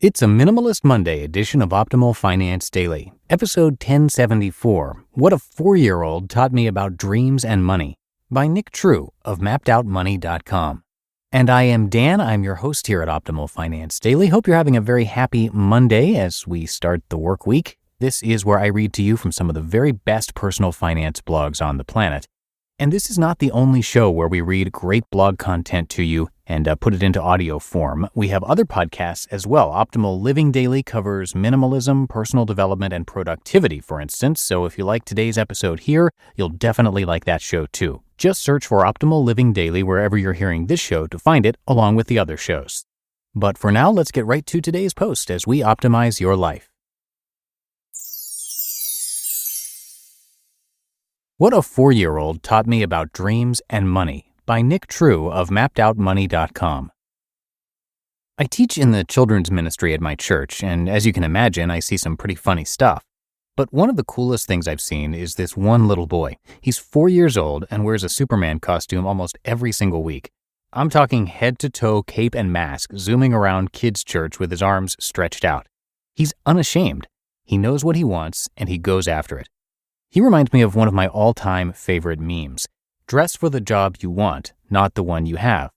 It's a Minimalist Monday edition of Optimal Finance Daily, episode 1074, What a 4-Year-Old Taught Me About Dreams and Money, by Nick True of MappedOutMoney.com. And I am Dan, I'm your host here at Optimal Finance Daily. Hope you're having a very happy Monday as we start the work week. This is where I read to you from some of the very best personal finance blogs on the planet. And this is not the only show where we read great blog content to you and put it into audio form. We have other podcasts as well. Optimal Living Daily covers minimalism, personal development, and productivity, for instance. So if you like today's episode here, you'll definitely like that show too. Just search for Optimal Living Daily wherever you're hearing this show to find it, along with the other shows. But for now, let's get right to today's post as we optimize your life. What a 4-Year-Old Taught Me About Dreams and Money, by Nick True of MappedOutMoney.com. I teach in the children's ministry at my church, and as you can imagine, I see some pretty funny stuff. But one of the coolest things I've seen is this one little boy. He's 4 years old and wears a Superman costume almost every single week. I'm talking head-to-toe cape and mask, zooming around kids' church with his arms stretched out. He's unashamed. He knows what he wants, and he goes after it. He reminds me of one of my all-time favorite memes. Dress for the job you want, not the one you have.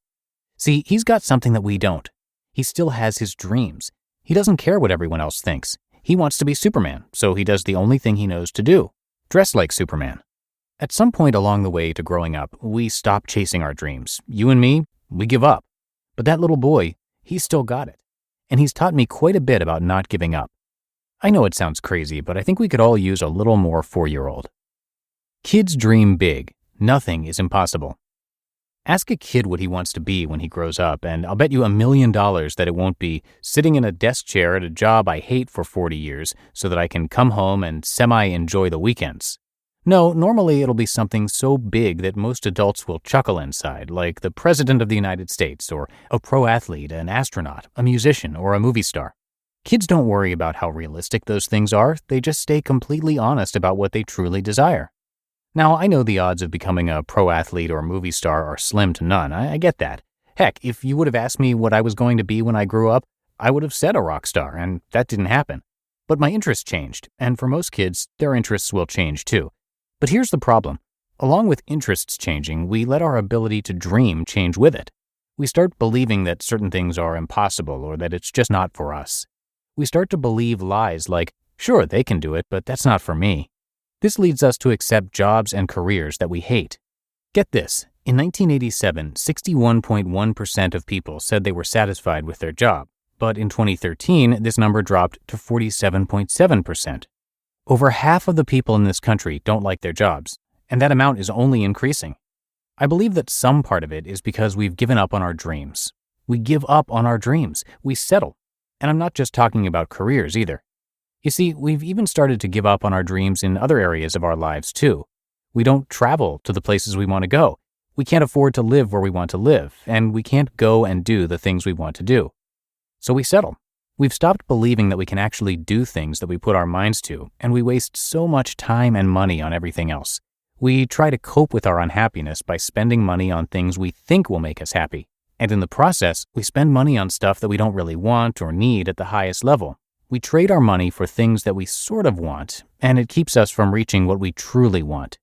See, he's got something that we don't. He still has his dreams. He doesn't care what everyone else thinks. He wants to be Superman, so he does the only thing he knows to do. Dress like Superman. At some point along the way to growing up, we stop chasing our dreams. You and me, we give up. But that little boy, he's still got it. And he's taught me quite a bit about not giving up. I know it sounds crazy, but I think we could all use a little more 4-year-old. Kids dream big. Nothing is impossible. Ask a kid what he wants to be when he grows up, and I'll bet you $1 million that it won't be sitting in a desk chair at a job I hate for 40 years so that I can come home and semi-enjoy the weekends. No, normally it'll be something so big that most adults will chuckle inside, like the President of the United States, or a pro athlete, an astronaut, a musician, or a movie star. Kids don't worry about how realistic those things are, they just stay completely honest about what they truly desire. Now, I know the odds of becoming a pro athlete or movie star are slim to none, I get that. Heck, if you would have asked me what I was going to be when I grew up, I would have said a rock star, and that didn't happen. But my interests changed, and for most kids, their interests will change too. But here's the problem. Along with interests changing, we let our ability to dream change with it. We start believing that certain things are impossible or that it's just not for us. We start to believe lies like, sure, they can do it, but that's not for me. This leads us to accept jobs and careers that we hate. Get this, in 1987, 61.1% of people said they were satisfied with their job, but in 2013, this number dropped to 47.7%. Over half of the people in this country don't like their jobs, and that amount is only increasing. I believe that some part of it is because we've given up on our dreams. We give up on our dreams. We settle. And I'm not just talking about careers either. You see, we've even started to give up on our dreams in other areas of our lives too. We don't travel to the places we want to go. We can't afford to live where we want to live, and we can't go and do the things we want to do. So we settle. We've stopped believing that we can actually do things that we put our minds to, and we waste so much time and money on everything else. We try to cope with our unhappiness by spending money on things we think will make us happy. And in the process, we spend money on stuff that we don't really want or need at the highest level. We trade our money for things that we sort of want, and it keeps us from reaching what we truly want.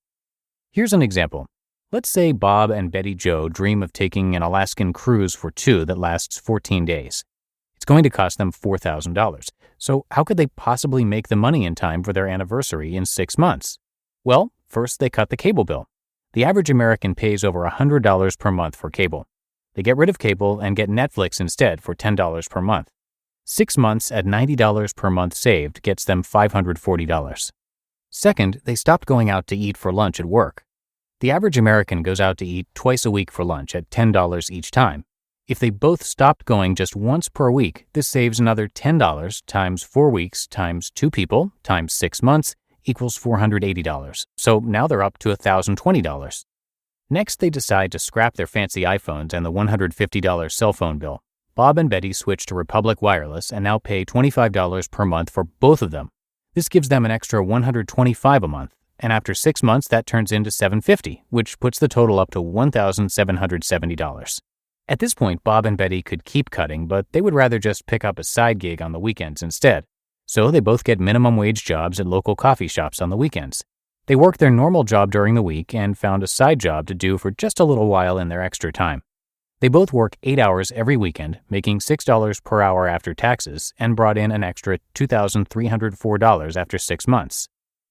Here's an example. Let's say Bob and Betty Jo dream of taking an Alaskan cruise for two that lasts 14 days. It's going to cost them $4,000. So how could they possibly make the money in time for their anniversary in 6 months? Well, first they cut the cable bill. The average American pays over $100 per month for cable. They get rid of cable and get Netflix instead for $10 per month. 6 months at $90 per month saved gets them $540. Second, they stopped going out to eat for lunch at work. The average American goes out to eat twice a week for lunch at $10 each time. If they both stopped going just once per week, this saves another $10 times 4 weeks times 2 people times 6 months equals $480. So now they're up to $1,020. Next, they decide to scrap their fancy iPhones and the $150 cell phone bill. Bob and Betty switch to Republic Wireless and now pay $25 per month for both of them. This gives them an extra $125 a month, and after 6 months that turns into $750, which puts the total up to $1,770. At this point, Bob and Betty could keep cutting, but they would rather just pick up a side gig on the weekends instead. So they both get minimum wage jobs at local coffee shops on the weekends. They worked their normal job during the week and found a side job to do for just a little while in their extra time. They both work 8 hours every weekend, making $6 per hour after taxes, and brought in an extra $2,304 after 6 months.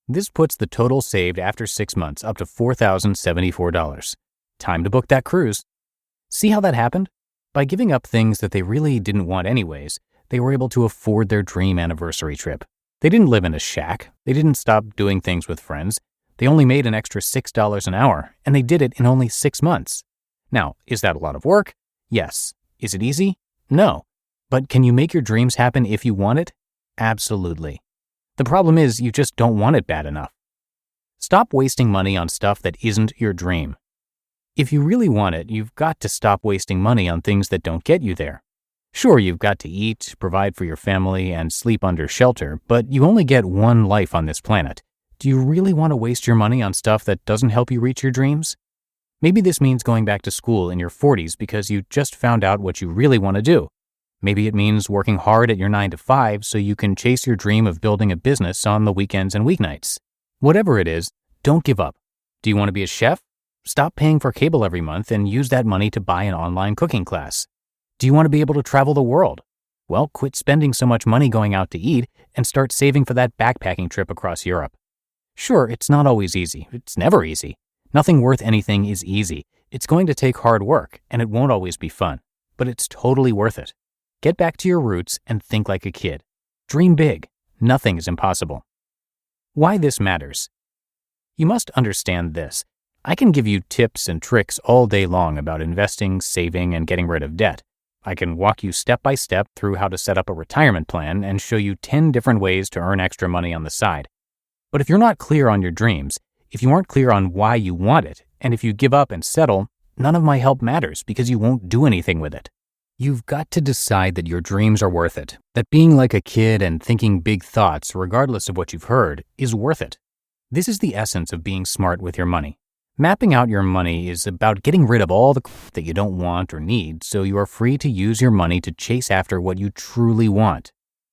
This puts the total saved after 6 months up to $4,074. Time to book that cruise. See how that happened? By giving up things that they really didn't want anyways, they were able to afford their dream anniversary trip. They didn't live in a shack. They didn't stop doing things with friends. They only made an extra $6 an hour, and they did it in only 6 months. Now, is that a lot of work? Yes. Is it easy? No. But can you make your dreams happen if you want it? Absolutely. The problem is you just don't want it bad enough. Stop wasting money on stuff that isn't your dream. If you really want it, you've got to stop wasting money on things that don't get you there. Sure, you've got to eat, provide for your family, and sleep under shelter, but you only get one life on this planet. Do you really want to waste your money on stuff that doesn't help you reach your dreams? Maybe this means going back to school in your 40s because you just found out what you really want to do. Maybe it means working hard at your 9 to 5 so you can chase your dream of building a business on the weekends and weeknights. Whatever it is, don't give up. Do you want to be a chef? Stop paying for cable every month and use that money to buy an online cooking class. Do you want to be able to travel the world? Well, quit spending so much money going out to eat and start saving for that backpacking trip across Europe. Sure, it's not always easy. It's never easy. Nothing worth anything is easy. It's going to take hard work, and it won't always be fun. But it's totally worth it. Get back to your roots and think like a kid. Dream big. Nothing is impossible. Why this matters? You must understand this. I can give you tips and tricks all day long about investing, saving, and getting rid of debt. I can walk you step by step through how to set up a retirement plan and show you 10 different ways to earn extra money on the side. But if you're not clear on your dreams, if you aren't clear on why you want it, and if you give up and settle, none of my help matters because you won't do anything with it. You've got to decide that your dreams are worth it, that being like a kid and thinking big thoughts, regardless of what you've heard, is worth it. This is the essence of being smart with your money. Mapping out your money is about getting rid of all the crap that you don't want or need so you are free to use your money to chase after what you truly want.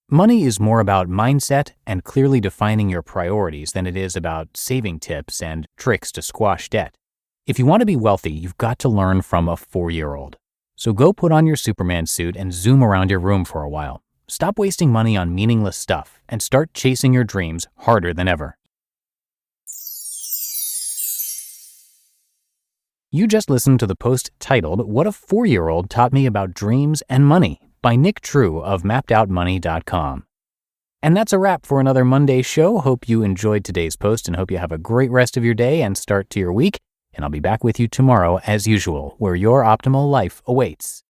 Money is more about mindset and clearly defining your priorities than it is about saving tips and tricks to squash debt. If you want to be wealthy, you've got to learn from a 4-year-old. So go put on your Superman suit and zoom around your room for a while. Stop wasting money on meaningless stuff and start chasing your dreams harder than ever. You just listened to the post titled, "What a 4-Year-Old Taught Me About Dreams and Money" by Nick True of MappedOutMoney.com. And that's a wrap for another Monday show. Hope you enjoyed today's post and hope you have a great rest of your day and start to your week. And I'll be back with you tomorrow as usual, where your optimal life awaits.